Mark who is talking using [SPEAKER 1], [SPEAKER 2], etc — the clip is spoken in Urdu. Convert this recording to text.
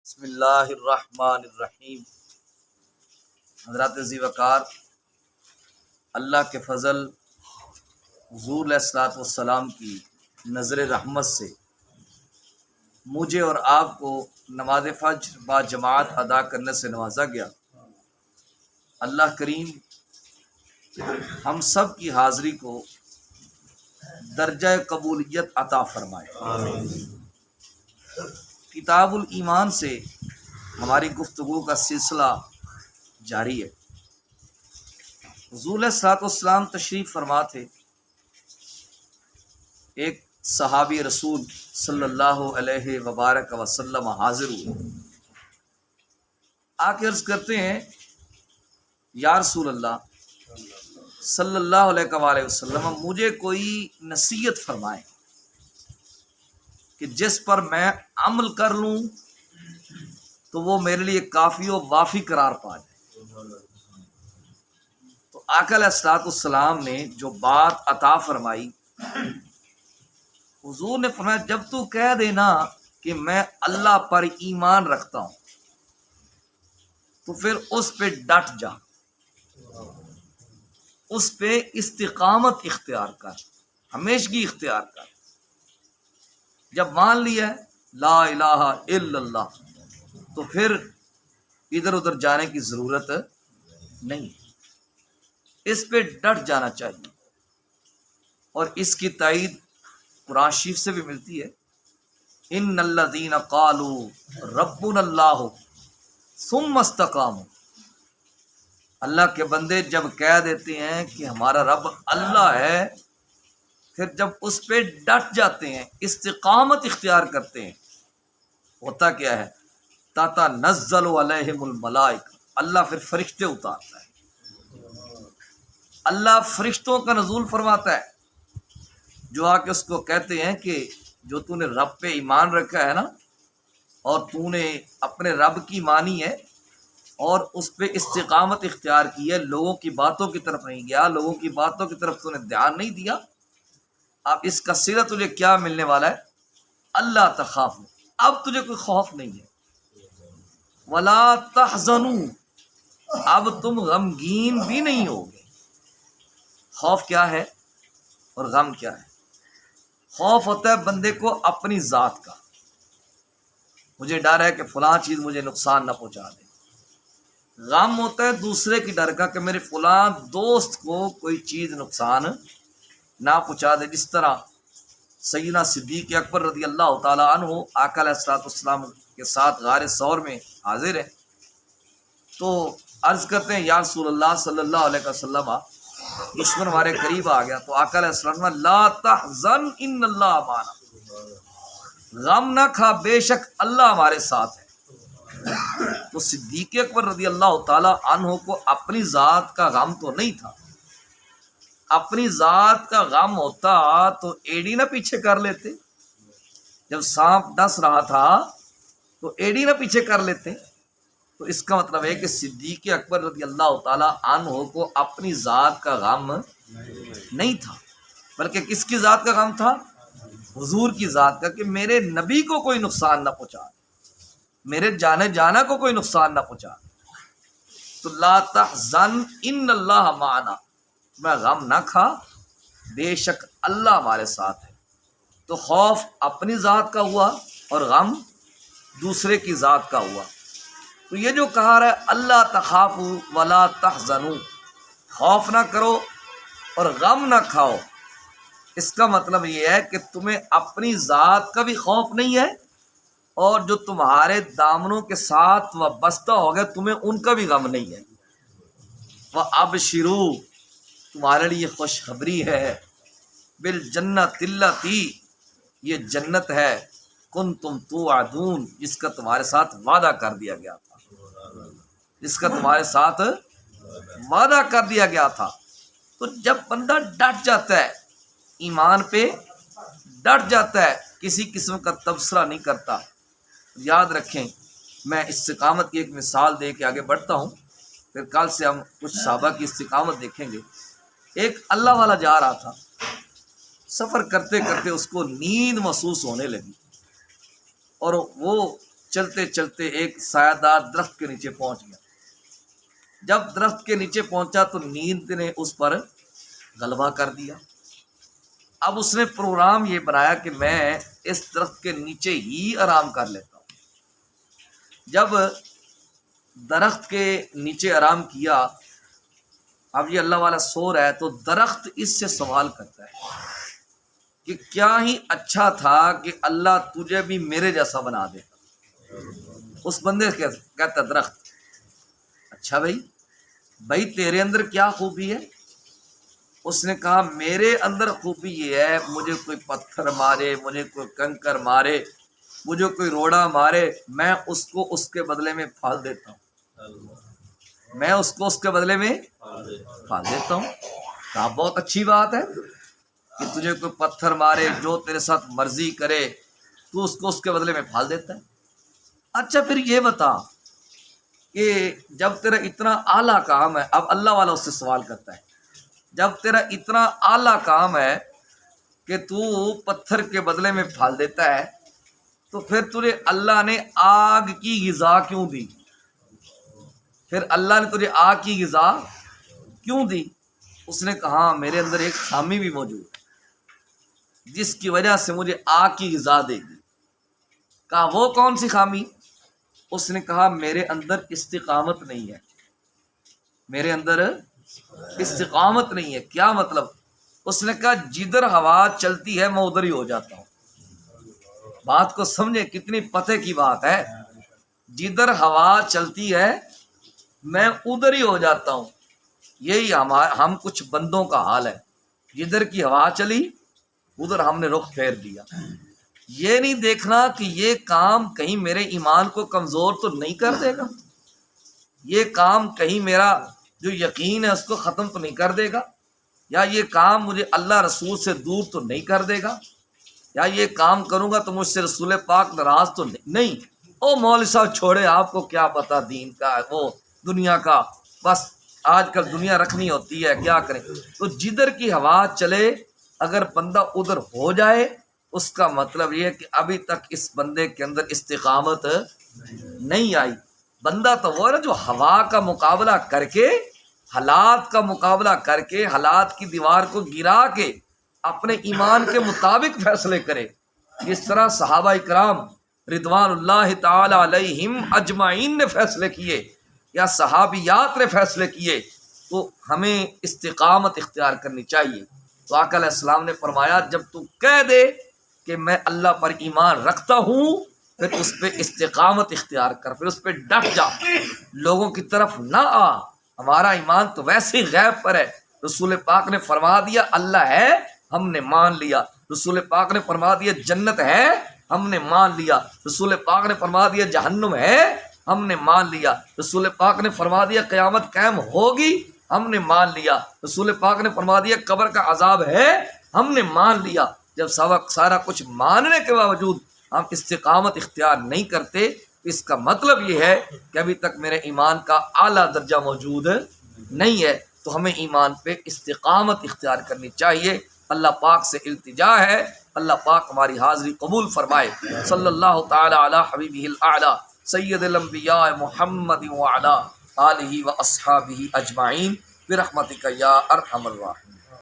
[SPEAKER 1] بسم اللہ الرحمن الرحیم۔ حضرات ذی وقار، اللہ کے فضل حضور علیہ الصلوۃ والسلام کی نظر رحمت سے مجھے اور آپ کو نماز فجر با جماعت ادا کرنے سے نوازا گیا۔ اللہ کریم ہم سب کی حاضری کو درجہ قبولیت عطا فرمائے۔
[SPEAKER 2] آمین۔
[SPEAKER 1] کتاب الایمان سے ہماری گفتگو کا سلسلہ جاری ہے۔ حضور علیہ الصلوۃ والسلام تشریف فرما تھے، ایک صحابی رسول صلی اللہ علیہ وبارک وسلم حاضر ہوئے، آ کے عرض کرتے ہیں یا رسول اللہ صلی اللہ علیہ وآلہ وسلم، مجھے کوئی نصیحت فرمائیں کہ جس پر میں عمل کر لوں تو وہ میرے لیے کافی و وافی قرار پا جائے۔ تو آقا علیہ الصلوۃ والسلام نے جو بات عطا فرمائی، حضور نے فرمایا جب تو کہہ دینا کہ میں اللہ پر ایمان رکھتا ہوں تو پھر اس پہ ڈٹ جا، اس پہ استقامت اختیار کر، ہمیشگی اختیار کر۔ جب مان لیا لا الہ الا اللہ تو پھر ادھر ادھر جانے کی ضرورت نہیں، اس پہ ڈٹ جانا چاہیے۔ اور اس کی تائید قرآن شریف سے بھی ملتی ہے، ان الذین قالوا ربنا اللہ ثم استقاموا۔ اللہ کے بندے جب کہہ دیتے ہیں کہ ہمارا رب اللہ ہے، پھر جب اس پہ ڈٹ جاتے ہیں، استقامت اختیار کرتے ہیں، ہوتا کیا ہے؟ تتنزل علیہم الملائکہ، اللہ پھر فرشتے اتارتا ہے۔ اللہ فرشتوں کا نزول فرماتا ہے جو آ کے اس کو کہتے ہیں کہ جو تو نے رب پہ ایمان رکھا ہے نا، اور تو نے اپنے رب کی مانی ہے اور اس پہ استقامت اختیار کی ہے، لوگوں کی باتوں کی طرف نہیں گیا، لوگوں کی باتوں کی طرف تو نے دھیان نہیں دیا، اب اس کا صلہ تجھے کیا ملنے والا ہے؟ اللہ تخاف، اب تجھے کوئی خوف نہیں ہے، ولا تحزنوا، اب تم غمگین بھی نہیں ہوگے۔ خوف کیا ہے اور غم کیا ہے؟ خوف ہوتا ہے بندے کو اپنی ذات کا، مجھے ڈر ہے کہ فلاں چیز مجھے نقصان نہ پہنچا دے۔ غم ہوتا ہے دوسرے کی ڈر کا کہ میرے فلاں دوست کو کوئی چیز نقصان نہ پہنچا دے۔ جس طرح سیدنا صدیق اکبر رضی اللہ تعالیٰ عنہ آقا علیہ الصلوۃ والسلام کے ساتھ غار ثور میں حاضر ہیں، تو عرض کرتے ہیں یا رسول اللہ صلی اللہ علیہ وسلم، دشمن ہمارے قریب آ گیا، تو آقا علیہ السلام لا تحزن ان اللہ معنا، غم نہ کھا، بے شک اللہ ہمارے ساتھ ہے۔ تو صدیق اکبر رضی اللہ تعالیٰ عنہ کو اپنی ذات کا غم تو نہیں تھا، اپنی ذات کا غم ہوتا تو ایڑی نہ پیچھے کر لیتے، جب سانپ ڈس رہا تھا تو ایڑی نہ پیچھے کر لیتے۔ تو اس کا مطلب ہے کہ صدیق اکبر رضی اللہ تعالیٰ عنہ کو اپنی ذات کا غم نہیں تھا، بلکہ کس کی ذات کا غم تھا؟ حضور کی ذات کا، کہ میرے نبی کو کوئی نقصان نہ پہنچا، میرے جانے جانا کو کوئی نقصان نہ پہنچا۔ تو لا تحزن ان اللہ معنا، میں غم نہ کھا، بے شک اللہ ہمارے ساتھ ہے۔ تو خوف اپنی ذات کا ہوا اور غم دوسرے کی ذات کا ہوا۔ تو یہ جو کہا رہا ہے اللہ تخافوا ولا تحزنوا، خوف نہ کرو اور غم نہ کھاؤ، اس کا مطلب یہ ہے کہ تمہیں اپنی ذات کا بھی خوف نہیں ہے، اور جو تمہارے دامنوں کے ساتھ وابستہ ہو گئے تمہیں ان کا بھی غم نہیں ہے۔ وَأَبْشِرُوا، تمہارے لیے خوشخبری ہے، بالجنۃ التی، یہ جنت ہے، کنتم توعدون، جس کا تمہارے ساتھ وعدہ کر دیا گیا تھا، جس کا تمہارے ساتھ وعدہ کر دیا گیا تھا۔ تو جب بندہ ڈٹ جاتا ہے، ایمان پہ ڈٹ جاتا ہے، کسی قسم کا تبصرہ نہیں کرتا۔ یاد رکھیں، میں استقامت کی ایک مثال دے کے آگے بڑھتا ہوں، پھر کل سے ہم کچھ صحابہ کی استقامت دیکھیں گے۔ ایک اللہ والا جا رہا تھا، سفر کرتے کرتے اس کو نیند محسوس ہونے لگی، اور وہ چلتے چلتے ایک سایہ دار درخت کے نیچے پہنچ گیا۔ جب درخت کے نیچے پہنچا تو نیند نے اس پر غلبہ کر دیا۔ اب اس نے پروگرام یہ بنایا کہ میں اس درخت کے نیچے ہی آرام کر لیتا ہوں۔ جب درخت کے نیچے آرام کیا، اب یہ اللہ والا سو رہا ہے، تو درخت اس سے سوال کرتا ہے کہ کیا ہی اچھا تھا کہ اللہ تجھے بھی میرے جیسا بنا دیتا۔ اس بندے کہتا درخت، اچھا بھائی تیرے اندر کیا خوبی ہے؟ اس نے کہا میرے اندر خوبی یہ ہے، مجھے کوئی پتھر مارے، مجھے کوئی کنکر مارے، مجھے کوئی روڑا مارے، میں اس کو اس کے بدلے میں پھال دیتا ہوں، میں اس کو اس کے بدلے میں پھال دیتا ہوں۔ کہا بہت اچھی بات ہے کہ تجھے کوئی پتھر مارے، جو تیرے ساتھ مرضی کرے، تو اس کو اس کے بدلے میں پھال دیتا ہے۔ اچھا پھر یہ بتا کہ جب تیرا اتنا اعلیٰ کام ہے، اب اللہ والا اس سے سوال کرتا ہے، جب تیرا اتنا اعلیٰ کام ہے کہ تو پتھر کے بدلے میں پھال دیتا ہے، تو پھر تجھے اللہ نے آگ کی غذا کیوں دی؟ پھر اللہ نے تجھے آگ کی غذا کیوں دی؟ اس نے کہا میرے اندر ایک خامی بھی موجود ہے جس کی وجہ سے مجھے آگ کی غذا دے گی۔ کہا وہ کون سی خامی؟ اس نے کہا میرے اندر استقامت نہیں ہے، میرے اندر استقامت نہیں ہے۔ کیا مطلب؟ اس نے کہا جدھر ہوا چلتی ہے میں ادھر ہی ہو جاتا ہوں۔ بات کو سمجھے، کتنی پتہ کی بات ہے۔ جدھر ہوا چلتی ہے میں ادھر ہی ہو جاتا ہوں۔ یہی ہم کچھ بندوں کا حال ہے، جدھر کی ہوا چلی ادھر ہم نے رخ پھیر دیا۔ یہ نہیں دیکھنا کہ یہ کام کہیں میرے ایمان کو کمزور تو نہیں کر دے گا، یہ کام کہیں میرا جو یقین ہے اس کو ختم تو نہیں کر دے گا، یا یہ کام مجھے اللہ رسول سے دور تو نہیں کر دے گا، یا یہ کام کروں گا تو مجھ سے رسول پاک ناراض تو نہیں۔ او مولوی صاحب چھوڑے، آپ کو کیا پتا دین کا، وہ دنیا کا، بس آج کل دنیا رکھنی ہوتی ہے، کیا کریں۔ تو جدھر کی ہوا چلے اگر بندہ ادھر ہو جائے، اس کا مطلب یہ ہے کہ ابھی تک اس بندے کے اندر استقامت نہیں آئی۔ بندہ تو وہ ہے جو ہوا کا مقابلہ کر کے، حالات کا مقابلہ کر کے، حالات کی دیوار کو گرا کے اپنے ایمان کے مطابق فیصلے کرے، جس طرح صحابہ کرام رضوان اللہ تعالی علیہم اجمعین نے فیصلے کیے یا صحابیات نے فیصلے کیے۔ تو ہمیں استقامت اختیار کرنی چاہیے۔ تو آقا علیہ السلام نے فرمایا جب تو کہہ دے کہ میں اللہ پر ایمان رکھتا ہوں، پھر اس پہ استقامت اختیار کر، پھر اس پہ ڈٹ جا، لوگوں کی طرف نہ آ۔ ہمارا ایمان تو ویسے ہی غیب پر ہے۔ رسول پاک نے فرما دیا اللہ ہے، ہم نے مان لیا۔ رسول پاک نے فرما دیا جنت ہے، ہم نے مان لیا۔ رسول پاک نے فرما دیا جہنم ہے، ہم نے مان لیا۔ رسول پاک نے فرما دیا قیامت قائم ہوگی، ہم نے مان لیا۔ رسول پاک نے فرما دیا قبر کا عذاب ہے، ہم نے مان لیا۔ جب سارا کچھ ماننے کے باوجود ہم استقامت اختیار نہیں کرتے، اس کا مطلب یہ ہے کہ ابھی تک میرے ایمان کا اعلیٰ درجہ موجود نہیں ہے۔ تو ہمیں ایمان پہ استقامت اختیار کرنی چاہیے۔ اللہ پاک سے التجا ہے، اللہ پاک ہماری حاضری قبول فرمائے۔ صلی اللہ تعالی علی حبیبہ الاعلی سید الانبیاء محمد وعلی آلہ و اصحابہ اجمعین برحمتک یا ارحم الراحمین۔